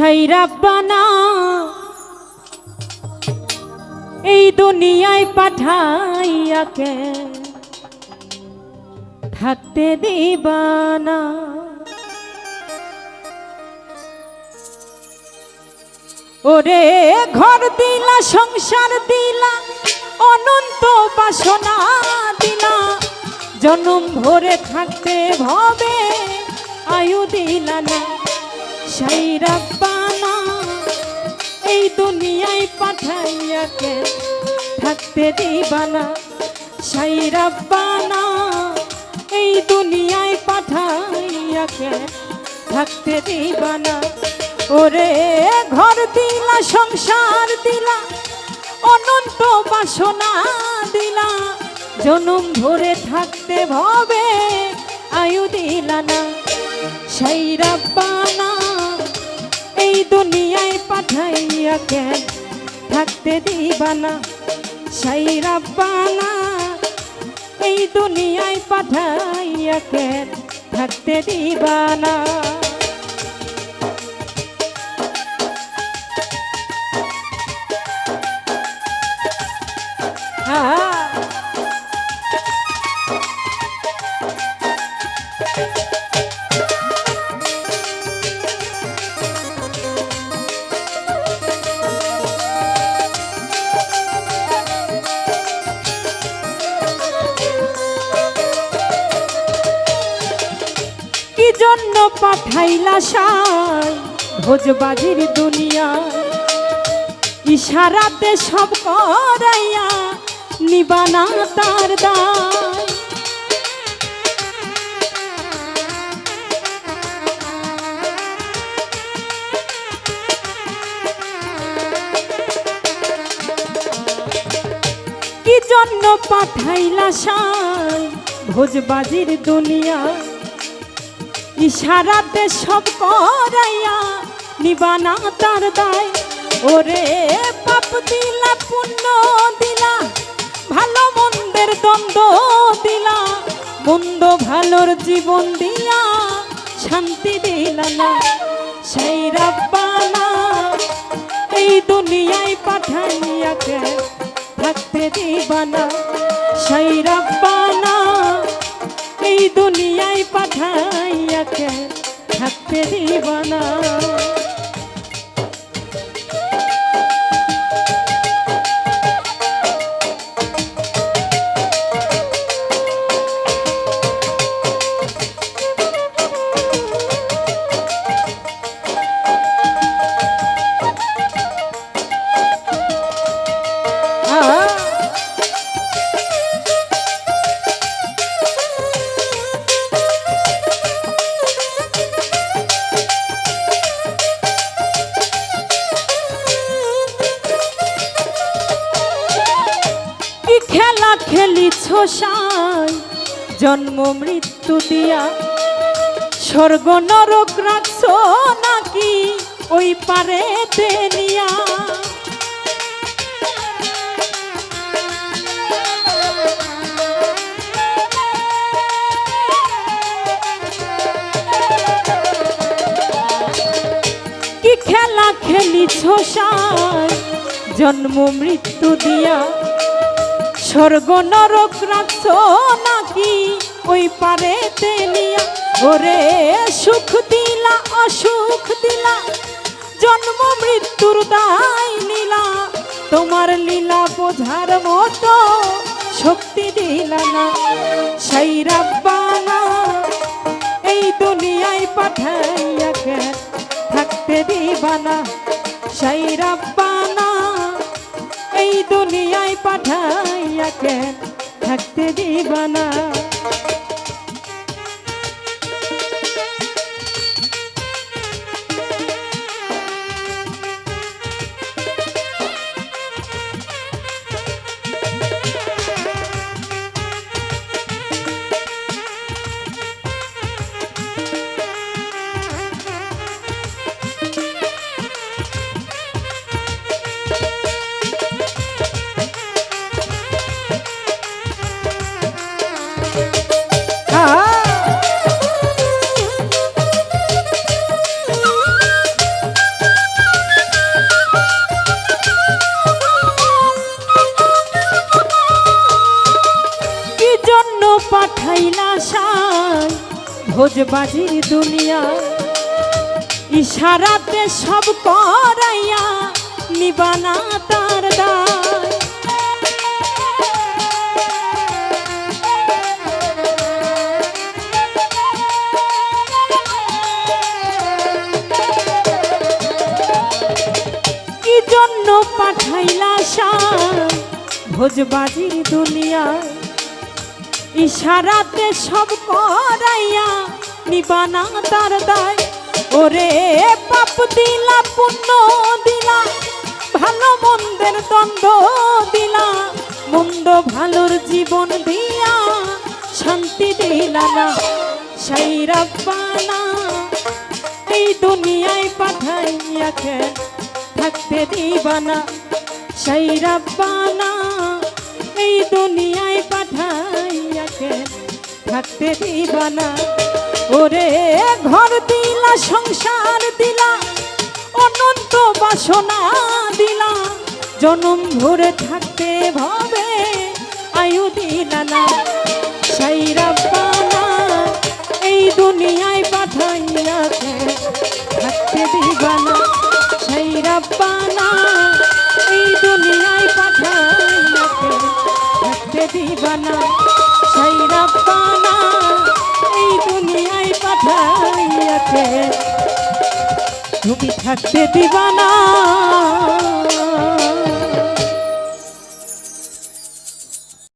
High রাব্বানা এই দুনিয়ায় পাঠাইয়াকে থাকতে দিবানা। ওরে ঘর দিলা সংসার দিলা অনন্ত বাসনা দিলা, জনম ভরে থাকতে ভবে আয়ু দিলা না। সেই রাব্বানা এই দুনিয়ায় পাঠাইয়াকে থাকতে দিবানা। সেই রাব্বানা এই দুনিয়ায় পাঠাইয়াকে থাকতে দিবানা। ওরে ঘর দিলা সংসার দিলা অনন্ত বাসনা দিলা, জনম ভরে থাকতে ভবে আয়ু দিলা না। সেই রাব্বানা এই দুনিয়ায় পাঠাইয়াকে থাকতে দিবানা। সেই রাব্বানা এই দুনিয়ায় পাঠাইয়াকে থাকতে দিবানা। কি জন্য পাঠাইলা সাই ভোজবাজির দুনিয়া, ইশারাতে সব করাইয়া নিবানা তার দায়। কি জন্য পাঠাইলা সাই ভোজবাজির দুনিয়া, ইশারাতে সব করাইয়া নিবানা তার দায়। ওরে পাপ দিলা পুণ্য দিলা ভালো মন্দের দ্বন্দ্ব দিলা, মন্দ ভালোর জীবন দিয়া শান্তি দিলা না। সেই রাব্বানা এই দুনিয়ায় পাঠাইয়াকে থাকতে দিবানা। সেই রাব্বানা এই দুনিয়ায় পাঠাইয়াকে থাকতে দিবানা। খেলা খেলিছ সাই জন্ম মৃত্যু দিয়া, স্বর্গ নরক রাখছ নাকি ওই পারে নিয়া। কি খেলা খেলিছ সাই জন্ম মৃত্যু দিয়া, স্বর্গ নরক রাখছ নাকি ওই পারে নিয়া। ওরে সুখ দিলা অসুখ দিলা জন্ম মৃত্যুর দায় নিলা, তোমার লীলা বোঝার মতো শক্তি দিলা না। সেই রাব্বানা এই দুনিয়ায় পাঠাইয়াকে থাকতে দিবানা। সেই রাব্বানা এই দুনিয়ায় পাঠাইয়াকে থাকতে দিবানা। ভোজবাজির দুনিয়া ইশারাতে সব করাইয়া নিবানা তার দায়। কি জন্য পাঠাইলা শান ভোজবাজির দুনিয়া ইশারাতে সব করাইয়া নিবানা তার দায়। ওরে পাপ দিলা পুণ্য দিলা ভালো মন্দের দ্বন্দ্ব দিলা মন্দ ভালোর জীবন দিয়া শান্তি দিলা না সেই রাব্বানা এই দুনিয়ায় পাঠাইয়া খেল থাকতে দিবানা সেই রাব্বানা এই দুনিয়ায় পাঠাইয়া খেল থাকতে দিবানা। ওরে ঘর দিলা সংসার দিলা অনন্ত বাসনা দিলা জনম ভরে থাকতে ভাবে আয়ু দিলা না সেই রাব্বানা এই দুনিয়ায় পাঠাইয়া থাকতে দিবানা সেই রাব্বানা এই দুনিয়ায় পাঠাইয়া থাকতে দিবানা সেই রাব্বানা এই দুনিয়ায় পাঠাইয়াছে তুমি থাকতে দিবানা।